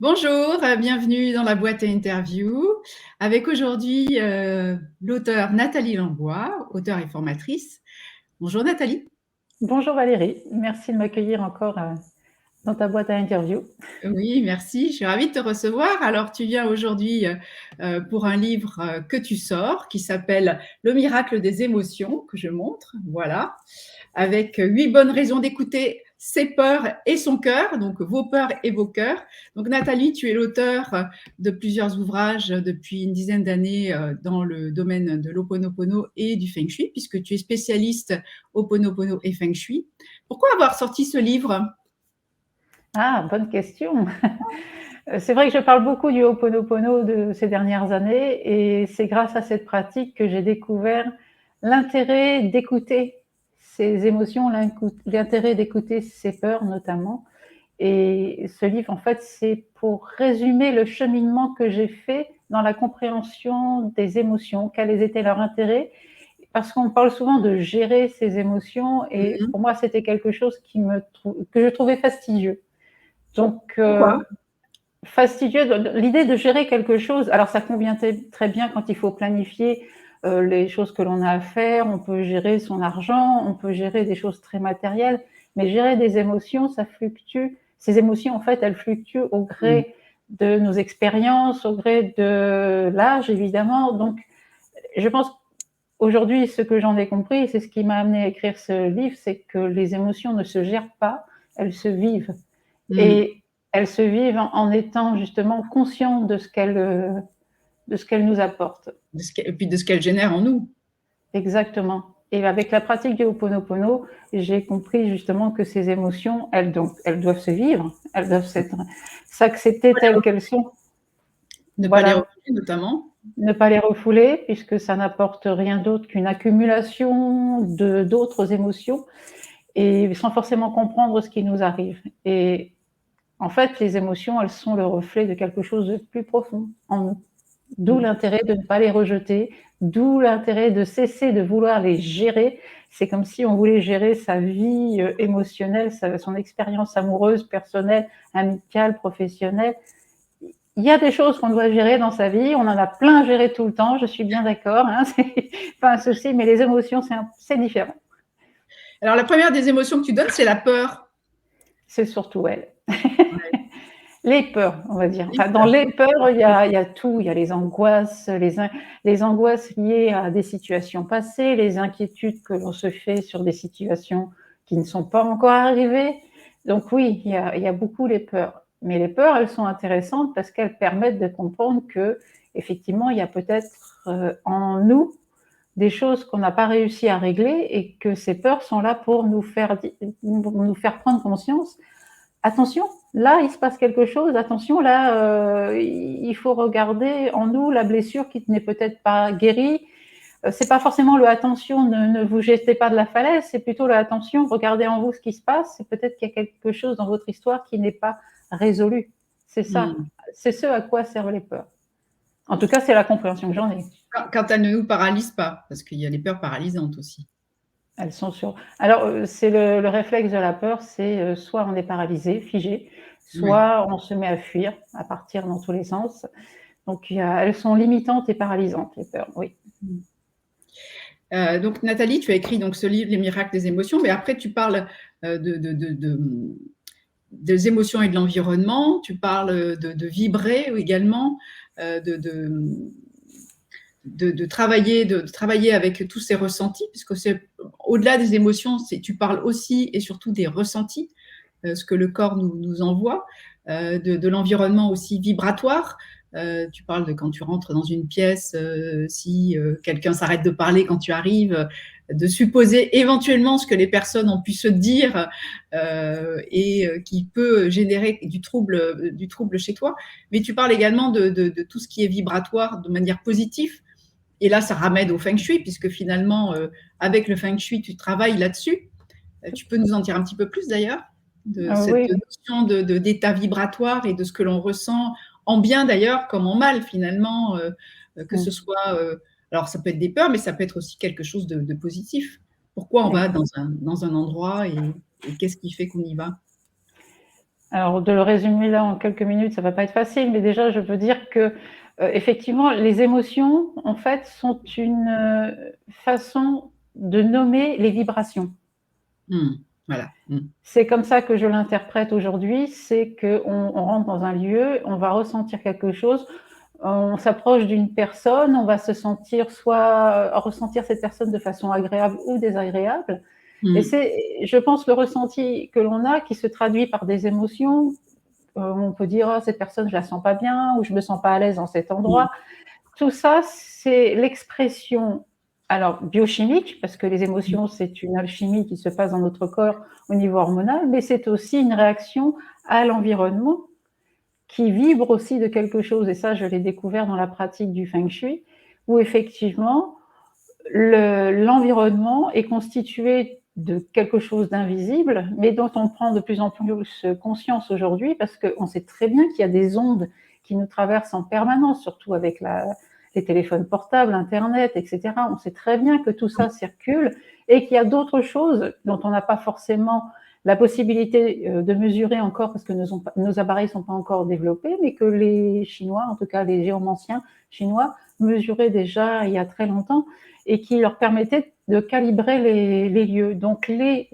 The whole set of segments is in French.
Bonjour, bienvenue dans la boîte à interview avec aujourd'hui l'auteure Nathalie Lambois, auteure et formatrice. Bonjour Nathalie. Bonjour Valérie, merci de m'accueillir encore dans ta boîte à interview. Oui, merci, je suis ravie de te recevoir. Alors tu viens aujourd'hui pour un livre que tu sors qui s'appelle Le miracle des émotions, que je montre, voilà, avec 8 bonnes raisons d'écouter ses peurs et son cœur, donc vos peurs et vos cœurs. Donc Nathalie, tu es l'auteure de plusieurs ouvrages depuis une dizaine d'années dans le domaine de l'Ho'oponopono et du Feng Shui, puisque tu es spécialiste Ho'oponopono et Feng Shui. Pourquoi avoir sorti ce livre ? Ah, bonne question. C'est vrai que je parle beaucoup du Ho'oponopono de ces dernières années et c'est grâce à cette pratique que j'ai découvert l'intérêt d'écouter ses émotions, l'intérêt d'écouter ses peurs notamment. Et ce livre, en fait, c'est pour résumer le cheminement que j'ai fait dans la compréhension des émotions, quels étaient leurs intérêts, parce qu'on parle souvent de gérer ses émotions et pour moi, c'était quelque chose que je trouvais fastidieux. Donc, fastidieux, l'idée de gérer quelque chose, alors ça convient très bien quand il faut planifier les choses que l'on a à faire, on peut gérer son argent, on peut gérer des choses très matérielles, mais gérer des émotions, ça fluctue. Ces émotions, en fait, elles fluctuent au gré de nos expériences, au gré de l'âge, évidemment. Donc, je pense aujourd'hui, ce que j'en ai compris, c'est ce qui m'a amené à écrire ce livre, c'est que les émotions ne se gèrent pas, elles se vivent. Et elles se vivent en étant justement conscients de ce qu'elles nous apportent. Et puis de ce qu'elles génèrent en nous. Exactement. Et avec la pratique du Ho'oponopono, j'ai compris justement que ces émotions, elles doivent se vivre, elles doivent s'accepter telles qu'elles sont. Ne pas les refouler notamment. Ne pas les refouler, puisque ça n'apporte rien d'autre qu'une accumulation d'autres émotions, et sans forcément comprendre ce qui nous arrive. Et en fait, les émotions, elles sont le reflet de quelque chose de plus profond en nous. D'où l'intérêt de ne pas les rejeter, d'où l'intérêt de cesser de vouloir les gérer. C'est comme si on voulait gérer sa vie émotionnelle, son expérience amoureuse, personnelle, amicale, professionnelle. Il y a des choses qu'on doit gérer dans sa vie, on en a plein à gérer tout le temps, je suis bien d'accord, hein, c'est pas un souci, mais les émotions, c'est différent. Alors, la première des émotions que tu donnes, c'est la peur. C'est surtout elle. Les peurs, on va dire. Enfin, dans les peurs, il y a tout. Il y a les angoisses liées à des situations passées, les inquiétudes que l'on se fait sur des situations qui ne sont pas encore arrivées. Donc oui, il y a beaucoup les peurs. Mais les peurs, elles sont intéressantes parce qu'elles permettent de comprendre que, effectivement, il y a peut-être en nous des choses qu'on n'a pas réussi à régler et que ces peurs sont là pour nous faire prendre conscience. Attention, là, il se passe quelque chose. Attention, là, il faut regarder en nous la blessure qui n'est peut-être pas guérie. C'est pas forcément le attention, ne vous jetez pas de la falaise, c'est plutôt le attention, regardez en vous ce qui se passe. C'est peut-être qu'il y a quelque chose dans votre histoire qui n'est pas résolu. C'est ça. C'est ce à quoi servent les peurs. En tout cas, c'est la compréhension que j'en ai. Quand elles ne nous paralysent pas, parce qu'il y a des peurs paralysantes aussi. Elles sont sur. Alors, c'est le réflexe de la peur, c'est soit on est paralysé, figé, soit on se met à fuir, à partir dans tous les sens. Donc, elles sont limitantes et paralysantes, les peurs, oui. Donc, Nathalie, tu as écrit donc, ce livre, Les miracles des émotions, mais après, tu parles des émotions et de l'environnement, tu parles de vibrer également, de travailler avec tous ces ressentis, puisque c'est au-delà des émotions, tu parles aussi et surtout des ressentis, ce que le corps nous envoie, de l'environnement aussi vibratoire. Tu parles de quand tu rentres dans une pièce, si quelqu'un s'arrête de parler quand tu arrives, de supposer éventuellement ce que les personnes ont pu se dire et qui peut générer du trouble chez toi. Mais tu parles également de tout ce qui est vibratoire de manière positive. Et là, ça ramène au feng shui, puisque finalement, avec le feng shui, tu travailles là-dessus. Tu peux nous en dire un petit peu plus d'ailleurs, de cette Oui. notion d'état vibratoire et de ce que l'on ressent, en bien d'ailleurs comme en mal finalement, que ce soit, alors ça peut être des peurs, mais ça peut être aussi quelque chose de positif. Pourquoi on va dans un endroit et qu'est-ce qui fait qu'on y va? Alors, de le résumer là en quelques minutes, ça va pas être facile, mais déjà, je veux dire que, effectivement, les émotions, en fait, sont une façon de nommer les vibrations. Voilà. C'est comme ça que je l'interprète aujourd'hui, c'est qu'on rentre dans un lieu, on va ressentir quelque chose, on s'approche d'une personne, on va se sentir soit ressentir cette personne de façon agréable ou désagréable. Et c'est, je pense, le ressenti que l'on a qui se traduit par des émotions. On peut dire oh, cette personne, je la sens pas bien ou je me sens pas à l'aise dans cet endroit. Tout ça, c'est l'expression, alors biochimique, parce que les émotions, c'est une alchimie qui se passe dans notre corps au niveau hormonal, mais c'est aussi une réaction à l'environnement qui vibre aussi de quelque chose. Et ça, je l'ai découvert dans la pratique du feng shui, où effectivement, l'environnement est constitué de quelque chose d'invisible, mais dont on prend de plus en plus conscience aujourd'hui, parce qu'on sait très bien qu'il y a des ondes qui nous traversent en permanence, surtout avec les téléphones portables, Internet, etc. On sait très bien que tout ça circule et qu'il y a d'autres choses dont on n'a pas forcément la possibilité de mesurer encore, parce que nos appareils ne sont pas encore développés, mais que les Chinois, en tout cas les géomanciens chinois, mesuraient déjà il y a très longtemps, et qui leur permettait de calibrer les lieux. Donc les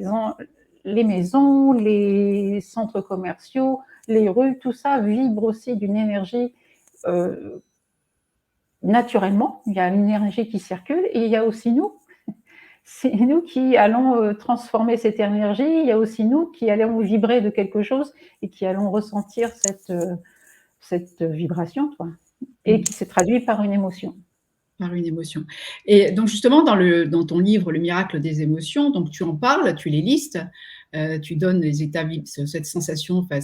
maisons, les centres commerciaux, les rues, tout ça vibre aussi d'une énergie naturellement. Il y a une énergie qui circule et il y a aussi nous. C'est nous qui allons transformer cette énergie. Il y a aussi nous qui allons vibrer de quelque chose et qui allons ressentir cette vibration, quoi, et qui se traduit par une émotion. Par une émotion. Et donc justement, dans ton livre Le miracle des émotions, donc tu en parles, tu les listes, tu donnes les états, cette sensation, enfin,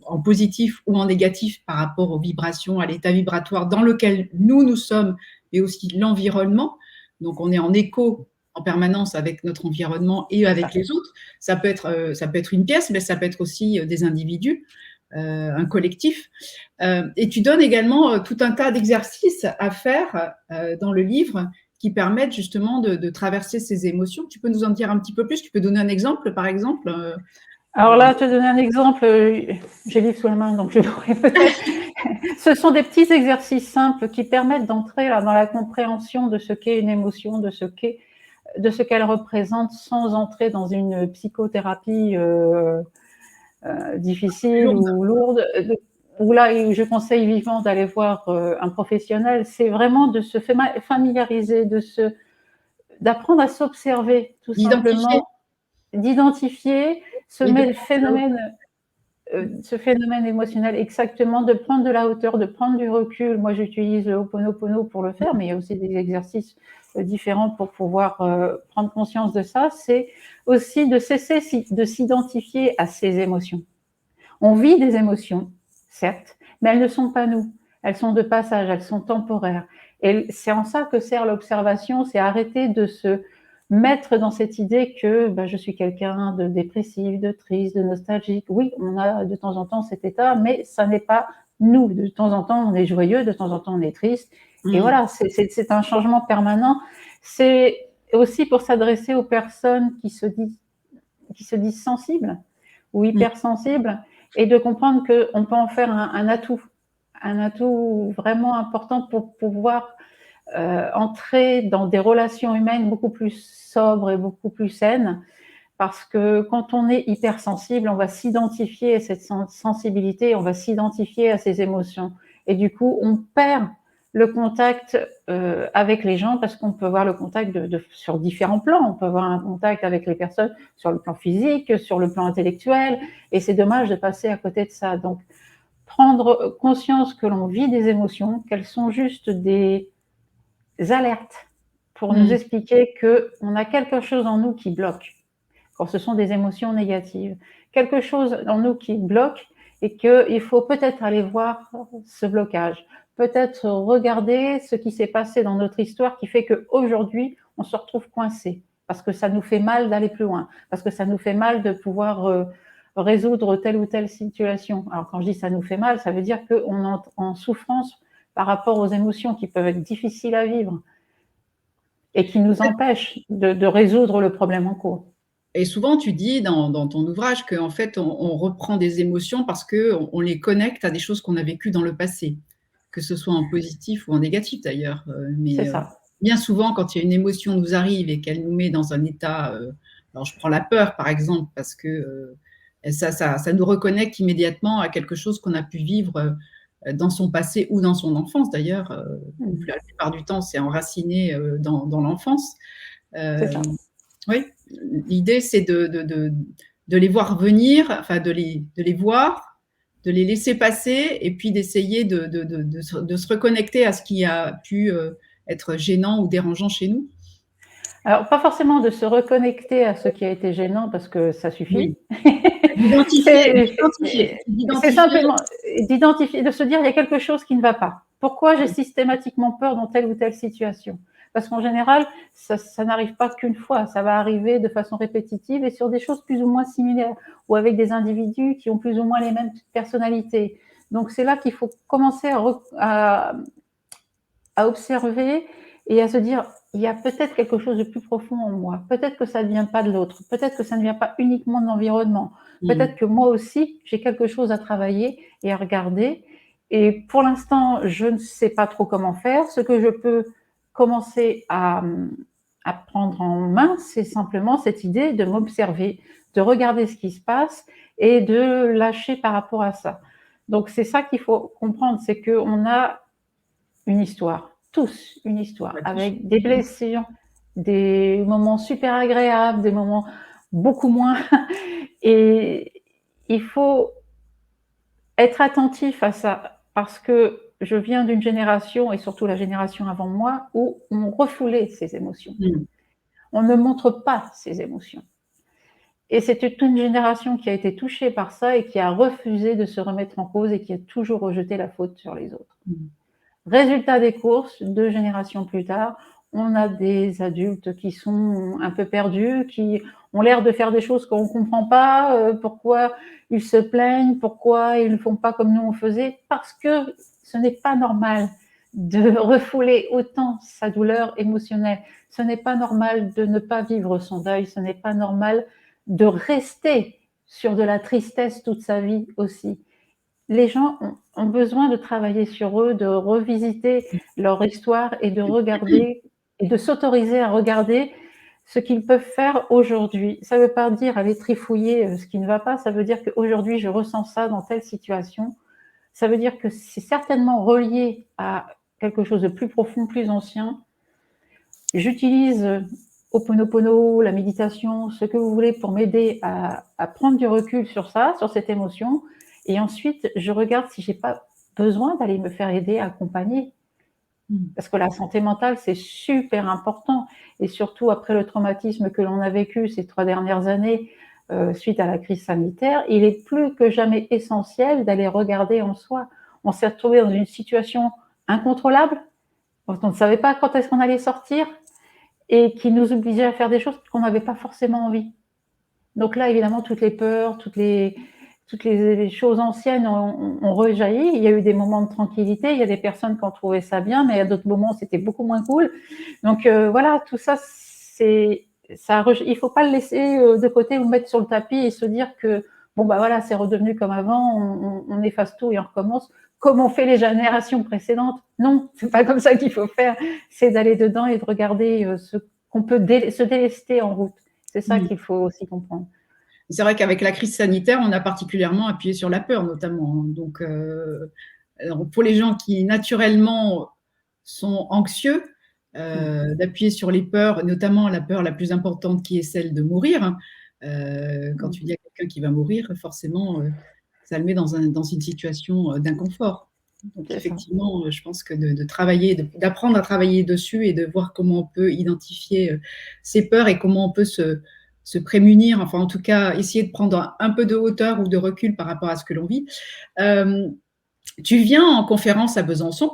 en positif ou en négatif par rapport aux vibrations, à l'état vibratoire dans lequel nous sommes, mais aussi l'environnement. Donc on est en écho en permanence avec notre environnement et avec les autres. Ça peut être une pièce, mais ça peut être aussi des individus. Un collectif. Et tu donnes également tout un tas d'exercices à faire dans le livre qui permettent justement de traverser ces émotions. Tu peux nous en dire un petit peu plus? Tu peux donner un exemple, par exemple? Alors là, te donner un exemple, j'ai le livre sous la main, donc je l'aurai peut-être. Ce sont des petits exercices simples qui permettent d'entrer là, dans la compréhension de ce qu'est une émotion, de ce qu'elle représente, sans entrer dans une psychothérapie difficile ou lourde, où là, je conseille vivement d'aller voir un professionnel. C'est vraiment de se familiariser, d'apprendre à s'observer, tout simplement, d'identifier ce phénomène émotionnel, exactement, de prendre de la hauteur, de prendre du recul. Moi, j'utilise le Ho'oponopono pour le faire, mais il y a aussi des exercices différents pour pouvoir prendre conscience de ça. C'est aussi de cesser de s'identifier à ses émotions. On vit des émotions, certes, mais elles ne sont pas nous. Elles sont de passage, elles sont temporaires. Et c'est en ça que sert l'observation, c'est arrêter de se mettre dans cette idée que je suis quelqu'un de dépressif, de triste, de nostalgique. Oui, on a de temps en temps cet état, mais ça n'est pas nous. De temps en temps, on est joyeux, de temps en temps, on est triste. Et voilà, c'est un changement permanent. C'est aussi pour s'adresser aux personnes qui se disent sensibles ou hypersensibles, et de comprendre qu'on peut en faire un atout vraiment important pour pouvoir entrer dans des relations humaines beaucoup plus sobres et beaucoup plus saines, parce que quand on est hypersensible, on va s'identifier à cette sensibilité, on va s'identifier à ces émotions, et du coup, on perd le contact avec les gens, parce qu'on peut avoir le contact sur différents plans. On peut avoir un contact avec les personnes sur le plan physique, sur le plan intellectuel, et c'est dommage de passer à côté de ça. Donc, prendre conscience que l'on vit des émotions, qu'elles sont juste des alertes pour nous expliquer qu'on a quelque chose en nous qui bloque, quand ce sont des émotions négatives. Quelque chose en nous qui bloque et qu'il faut peut-être aller voir ce blocage, peut-être regarder ce qui s'est passé dans notre histoire qui fait qu'aujourd'hui, on se retrouve coincé, parce que ça nous fait mal d'aller plus loin, parce que ça nous fait mal de pouvoir résoudre telle ou telle situation. Alors quand je dis ça nous fait mal, ça veut dire qu'on est en souffrance par rapport aux émotions qui peuvent être difficiles à vivre et qui nous empêchent de résoudre le problème en cours. Et souvent, tu dis dans ton ouvrage qu'en fait, on reprend des émotions parce qu'on les connecte à des choses qu'on a vécues dans le passé, que ce soit en positif ou en négatif d'ailleurs. C'est Mais ça. bien souvent, quand il y a une émotion nous arrive et qu'elle nous met dans un état, alors je prends la peur par exemple, parce que ça nous reconnecte immédiatement à quelque chose qu'on a pu vivre dans son passé ou dans son enfance d'ailleurs. La plupart du temps, c'est enraciné dans l'enfance. C'est Euh, ça. oui, l'idée c'est de les voir venir, enfin de les voir, de les laisser passer et puis d'essayer de se reconnecter à ce qui a pu être gênant ou dérangeant chez nous. Alors, pas forcément de se reconnecter à ce qui a été gênant parce que ça Oui, suffit. C'est d'identifier. simplement d'identifier, de se dire il y a quelque chose qui ne va pas. Pourquoi j'ai systématiquement peur dans telle ou telle situation? Parce qu'en général, ça n'arrive pas qu'une fois, ça va arriver de façon répétitive et sur des choses plus ou moins similaires ou avec des individus qui ont plus ou moins les mêmes personnalités. Donc c'est là qu'il faut commencer à observer et à se dire il y a peut-être quelque chose de plus profond en moi. Peut-être que ça ne vient pas de l'autre. Peut-être que ça ne vient pas uniquement de l'environnement. Peut-être que moi aussi, j'ai quelque chose à travailler et à regarder. Et pour l'instant, je ne sais pas trop comment faire. Ce que je peux commencer à prendre en main, c'est simplement cette idée de m'observer, de regarder ce qui se passe et de lâcher par rapport à ça. Donc c'est ça qu'il faut comprendre, c'est qu'on a une histoire, tous une histoire, avec des blessures, des moments super agréables, des moments beaucoup moins. Et il faut être attentif à ça, parce que je viens d'une génération, et surtout la génération avant moi, où on refoulait ses émotions. On ne montre pas ses émotions. Et c'est toute une génération qui a été touchée par ça et qui a refusé de se remettre en cause et qui a toujours rejeté la faute sur les autres. Résultat des courses, 2 générations plus tard, on a des adultes qui sont un peu perdus, qui ont l'air de faire des choses qu'on ne comprend pas, pourquoi ils se plaignent, pourquoi ils ne font pas comme nous on faisait, parce que ce n'est pas normal de refouler autant sa douleur émotionnelle. Ce n'est pas normal de ne pas vivre son deuil, ce n'est pas normal de rester sur de la tristesse toute sa vie aussi. Les gens ont besoin de travailler sur eux, de revisiter leur histoire et de regarder et de s'autoriser à regarder ce qu'ils peuvent faire aujourd'hui. Ça ne veut pas dire aller trifouiller ce qui ne va pas, ça veut dire qu'aujourd'hui je ressens ça dans telle situation. Ça veut dire que c'est certainement relié à quelque chose de plus profond, plus ancien. J'utilise Ho'oponopono, la méditation, ce que vous voulez pour m'aider à prendre du recul sur ça, sur cette émotion. Et ensuite, je regarde si j'ai pas besoin d'aller me faire aider, accompagner. Parce que la santé mentale, c'est super important. Et surtout après le traumatisme que l'on a vécu ces 3 dernières années, suite à la crise sanitaire, il est plus que jamais essentiel d'aller regarder en soi. On s'est retrouvé dans une situation incontrôlable, dont on ne savait pas quand est-ce qu'on allait sortir, et qui nous obligeait à faire des choses qu'on n'avait pas forcément envie. Donc là, évidemment, toutes les peurs, toutes les choses anciennes ont rejailli. Il y a eu des moments de tranquillité, il y a des personnes qui ont trouvé ça bien, mais à d'autres moments, c'était beaucoup moins cool. Donc voilà, tout ça, il ne faut pas le laisser de côté ou le mettre sur le tapis et se dire que bon bah voilà, c'est redevenu comme avant, on efface tout et on recommence comme ont fait les générations précédentes. Non, c'est pas comme ça qu'il faut faire. C'est d'aller dedans et de regarder ce qu'on peut se délester en route. C'est ça qu'il faut aussi comprendre. C'est vrai qu'avec la crise sanitaire, on a particulièrement appuyé sur la peur, notamment. Donc, pour les gens qui naturellement sont anxieux, d'appuyer sur les peurs, notamment la peur la plus importante qui est celle de mourir. Quand tu dis à quelqu'un qui va mourir, forcément, ça le met dans une situation d'inconfort. Donc C'est ça. effectivement, je pense que de travailler, d'apprendre à travailler dessus et de voir comment on peut identifier ses peurs et comment on peut se prémunir, enfin en tout cas essayer de prendre un peu de hauteur ou de recul par rapport à ce que l'on vit. Tu viens en conférence à Besançon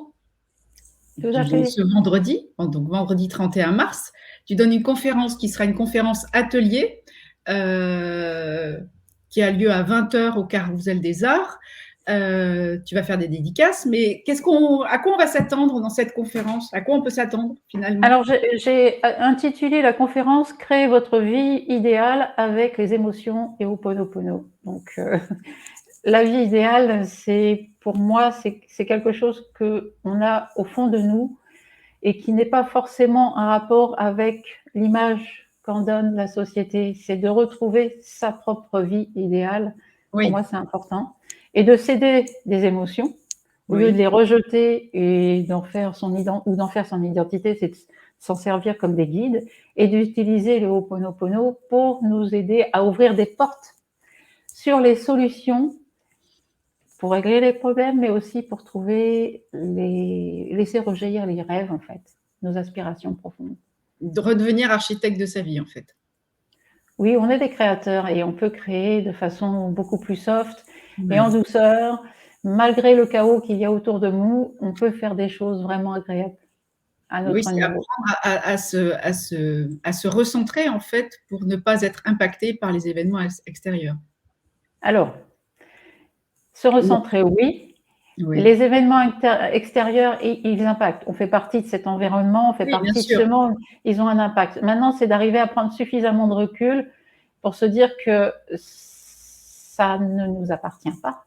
Tout à fait. ce vendredi, donc vendredi 31 mars. Tu donnes une conférence qui sera une conférence atelier qui a lieu à 20h au Carrousel des Arts. Tu vas faire des dédicaces, mais à quoi on va s'attendre dans cette conférence? À quoi on peut s'attendre finalement? Alors, j'ai intitulé la conférence « Créez votre vie idéale avec les émotions et Ho'oponopono ». Donc, la vie idéale, pour moi, c'est quelque chose qu'on a au fond de nous et qui n'est pas forcément un rapport avec l'image qu'en donne la société. C'est de retrouver sa propre vie idéale. Oui. Pour moi, c'est important. Et de céder des émotions, au lieu de les rejeter et d'en faire son identité, c'est de s'en servir comme des guides et d'utiliser le Ho'oponopono pour nous aider à ouvrir des portes sur les solutions pour régler les problèmes, mais aussi pour laisser rejaillir les rêves, en fait, nos aspirations profondes. De redevenir architecte de sa vie, en fait. Oui, on est des créateurs et on peut créer de façon beaucoup plus soft et en douceur. Malgré le chaos qu'il y a autour de nous, on peut faire des choses vraiment agréables à notre niveau. Apprendre à se recentrer, en fait, pour ne pas être impacté par les événements extérieurs. Alors, se recentrer, oui. Les événements extérieurs, ils impactent. On fait partie de cet environnement, on fait partie de ce monde, ils ont un impact. Maintenant, c'est d'arriver à prendre suffisamment de recul pour se dire que ça ne nous appartient pas.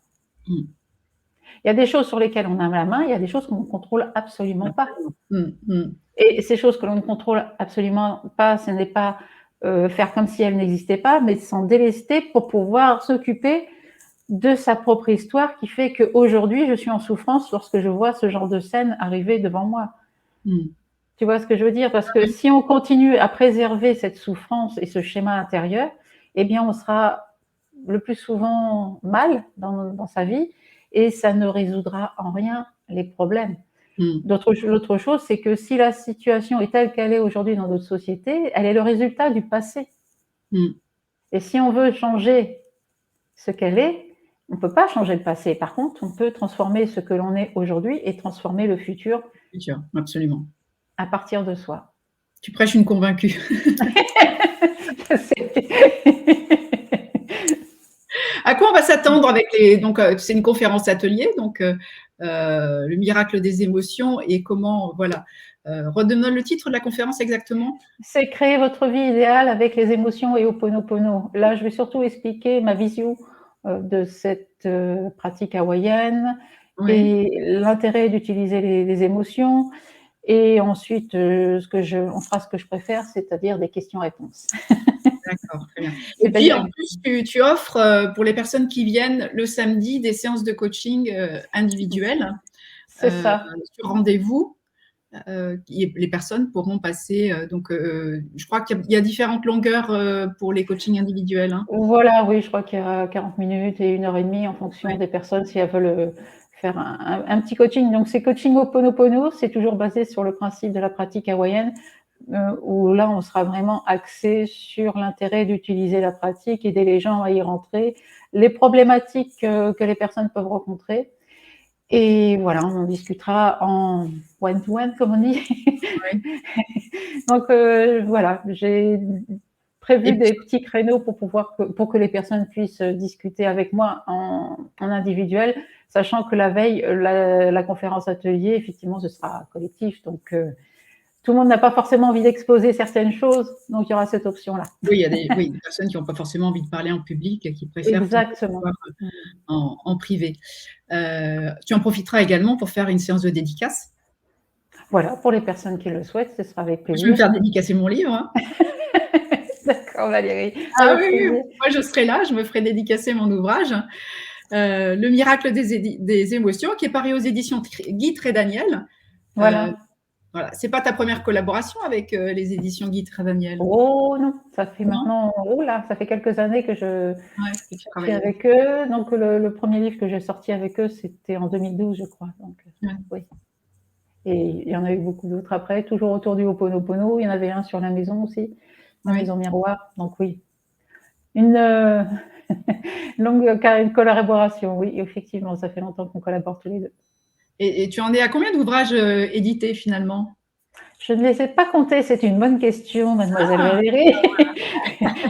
Il y a des choses sur lesquelles on a la main, il y a des choses qu'on ne contrôle absolument pas. Et ces choses que l'on ne contrôle absolument pas, ce n'est pas faire comme si elles n'existaient pas, mais s'en délester pour pouvoir s'occuper de sa propre histoire qui fait qu'aujourd'hui, je suis en souffrance lorsque je vois ce genre de scène arriver devant moi. Tu vois ce que je veux dire? Parce que si on continue à préserver cette souffrance et ce schéma intérieur, eh bien, on sera le plus souvent mal dans sa vie et ça ne résoudra en rien les problèmes. L'autre chose, c'est que si la situation est telle qu'elle est aujourd'hui dans notre société, elle est le résultat du passé. Et si on veut changer ce qu'elle est, on ne peut pas changer le passé. Par contre, on peut transformer ce que l'on est aujourd'hui et transformer le futur. Absolument. À partir de soi. Tu prêches une convaincue. À quoi on va s'attendre avec donc c'est une conférence atelier, donc le miracle des émotions et comment, voilà. Redonne le titre de la conférence exactement. C'est créer votre vie idéale avec les émotions et Ho'oponopono. Là, je vais surtout expliquer ma vision de cette pratique hawaïenne et l'intérêt d'utiliser les émotions. Et ensuite, on fera ce que je préfère, c'est-à-dire des questions-réponses. D'accord, très bien. Et puis, en plus, tu offres pour les personnes qui viennent le samedi des séances de coaching individuelles. C'est ça. Sur rendez-vous. Les personnes pourront passer, donc je crois qu'il y a différentes longueurs pour les coachings individuels. Hein. Voilà, oui, je crois qu'il y a 40 minutes et 1h30 en fonction des personnes, si elles veulent faire un petit coaching. Donc, c'est coaching Ho'oponopono, c'est toujours basé sur le principe de la pratique hawaïenne, où là, on sera vraiment axé sur l'intérêt d'utiliser la pratique, aider les gens à y rentrer, les problématiques que les personnes peuvent rencontrer. Et voilà, on discutera en one-to-one, comme on dit. Donc, voilà, j'ai prévu des petits créneaux pour que les personnes puissent discuter avec moi en individuel, sachant que la veille, la conférence atelier, effectivement, ce sera collectif. Donc, tout le monde n'a pas forcément envie d'exposer certaines choses, donc il y aura cette option-là. Oui, il y a des personnes qui n'ont pas forcément envie de parler en public et qui préfèrent en privé. Tu en profiteras également pour faire une séance de dédicace. Voilà, pour les personnes qui le souhaitent, ce sera avec plaisir. Je vais me faire dédicacer mon livre. Hein. D'accord, Valérie. Ah oui, moi je serai là, je me ferai dédicacer mon ouvrage. Le miracle des émotions, qui est paru aux éditions Guy Trédaniel. Voilà. Voilà. C'est pas ta première collaboration avec les éditions Guy Travagnel? Oh non, ça fait Non? maintenant, oh là, ça fait quelques années que je Ouais, que tu suis travailles avec. avec eux. Donc le premier livre que j'ai sorti avec eux, c'était en 2012, je crois. Donc Ouais. oui. Et il y en a eu beaucoup d'autres après, toujours autour du Ho'oponopono. Il y en avait un sur la maison aussi, la Oui. maison miroir. Donc oui, une longue collaboration. Oui, effectivement, ça fait longtemps qu'on collabore tous les deux. Et tu en es à combien d'ouvrages édités finalement? Je ne les ai pas comptés, c'est une bonne question, mademoiselle Ah, Valérie.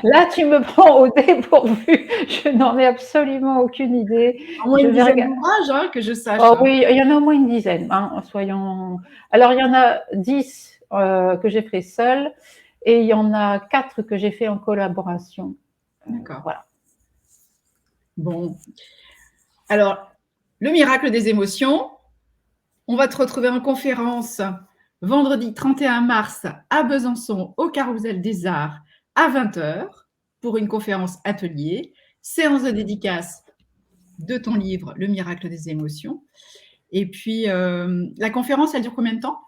Là, tu me prends au dépourvu. Je n'en ai absolument aucune idée. au moins Je une vais dizaine regarder. d'ouvrages, hein, que je sache. Oh oui, il y en a au moins une dizaine, hein, soyons. Alors, il y en a 10 que j'ai fait seule et il y en a 4 que j'ai fait en collaboration. D'accord. Voilà. Bon. Alors, le miracle des émotions, on va te retrouver en conférence vendredi 31 mars à Besançon, au Carrousel des Arts, à 20h, pour une conférence atelier, séance de dédicace de ton livre, Le miracle des émotions. Et puis, la conférence, elle dure combien de temps?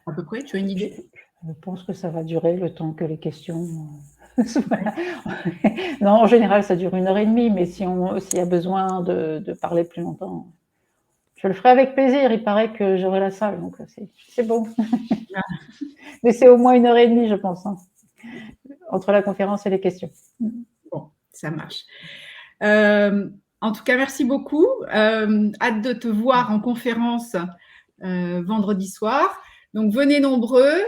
À peu près, tu as une idée? Je pense que ça va durer le temps que les questions. Non, en général, ça dure 1h30, mais s'il y a besoin de parler plus longtemps, je le ferai avec plaisir. Il paraît que j'aurai la salle, donc c'est bon. Mais c'est au moins 1h30, je pense, hein, entre la conférence et les questions. Bon, ça marche. En tout cas, merci beaucoup. Hâte de te voir en conférence vendredi soir. Donc, venez nombreux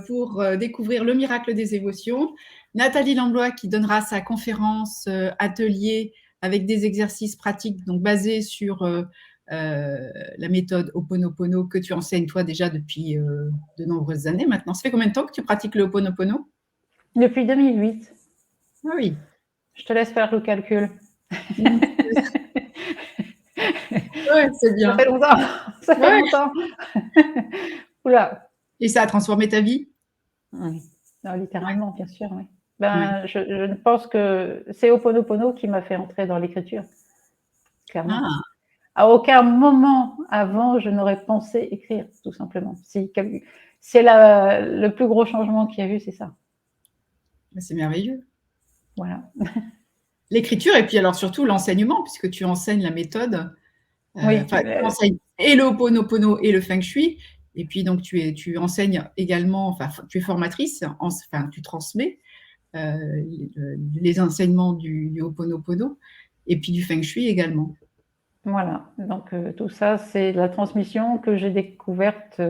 pour découvrir le miracle des émotions. Nathalie Langlois qui donnera sa conférence atelier avec des exercices pratiques donc basés sur la méthode Ho'oponopono que tu enseignes toi déjà depuis de nombreuses années maintenant. Ça fait combien de temps que tu pratiques le Ho'oponopono? Depuis 2008. Ah oui. Je te laisse faire le calcul. Ouais, c'est bien. Ça fait longtemps. Ça fait Ouais. longtemps. Oula. Et ça a transformé ta vie? Oui. Non, littéralement, bien sûr, oui. Ben, je ne pense que c'est Ho'oponopono qui m'a fait entrer dans l'écriture, clairement. Ah, À aucun moment avant, je n'aurais pensé écrire, tout simplement. C'est le plus gros changement qu'il y a eu, c'est ça. c'est merveilleux. Voilà. L'écriture et puis alors surtout l'enseignement, puisque tu enseignes la méthode. Oui. Tu enseignes et le Ho'oponopono et le Feng Shui. Et puis donc tu enseignes également, enfin tu es formatrice, enfin tu transmets les enseignements du Ho'oponopono et puis du Feng Shui également. Voilà. Donc tout ça, c'est la transmission que j'ai découverte.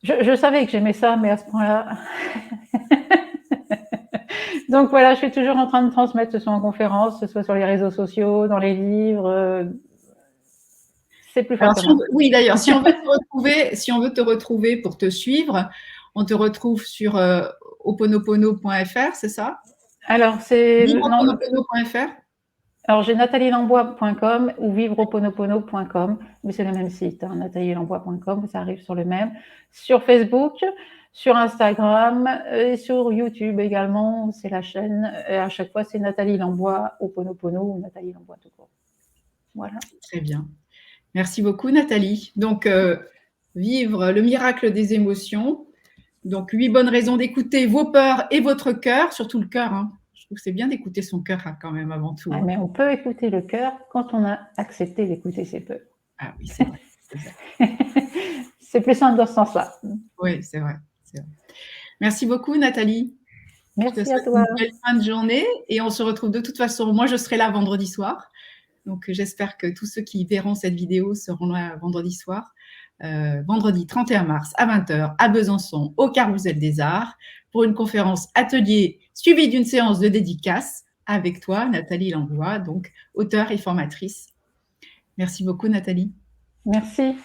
Je savais que j'aimais ça, mais à ce point-là. Donc voilà, je suis toujours en train de transmettre, que ce soit en conférence, que ce soit sur les réseaux sociaux, dans les livres. C'est plus fort que moi. Oui, d'ailleurs, si on veut te retrouver pour te suivre, on te retrouve sur ho'oponopono.fr, c'est ça? Alors, c'est. Non, Ho'oponopono.fr. alors j'ai natalielambois.com ou vivrehoponopono.com, mais c'est le même site, hein, natalielambois.com, ça arrive sur le même. Sur Facebook, sur Instagram et sur YouTube également, c'est la chaîne. Et à chaque fois, c'est Nathalie Lambois, Ho'oponopono ou Nathalie Lambois tout court. Voilà. Très bien. Merci beaucoup, Nathalie. Donc, vivre le miracle des émotions. Donc, 8 bonnes raisons d'écouter vos peurs et votre cœur, surtout le cœur. Hein. Je trouve que c'est bien d'écouter son cœur hein, quand même avant tout. Ah, Hein. mais on peut écouter le cœur quand on a accepté d'écouter ses peurs. Ah oui, c'est vrai. C'est plus simple dans ce sens-là. Oui, c'est vrai, c'est vrai. Merci beaucoup, Nathalie. Merci Je te à souhaite toi. une belle fin de journée et on se retrouve de toute façon. Moi, je serai là vendredi soir. Donc, j'espère que tous ceux qui verront cette vidéo seront là vendredi soir. Vendredi 31 mars à 20h à Besançon, au Carrousel des Arts, pour une conférence atelier suivie d'une séance de dédicace avec toi, Nathalie Langlois, donc auteure et formatrice. Merci beaucoup, Nathalie. Merci.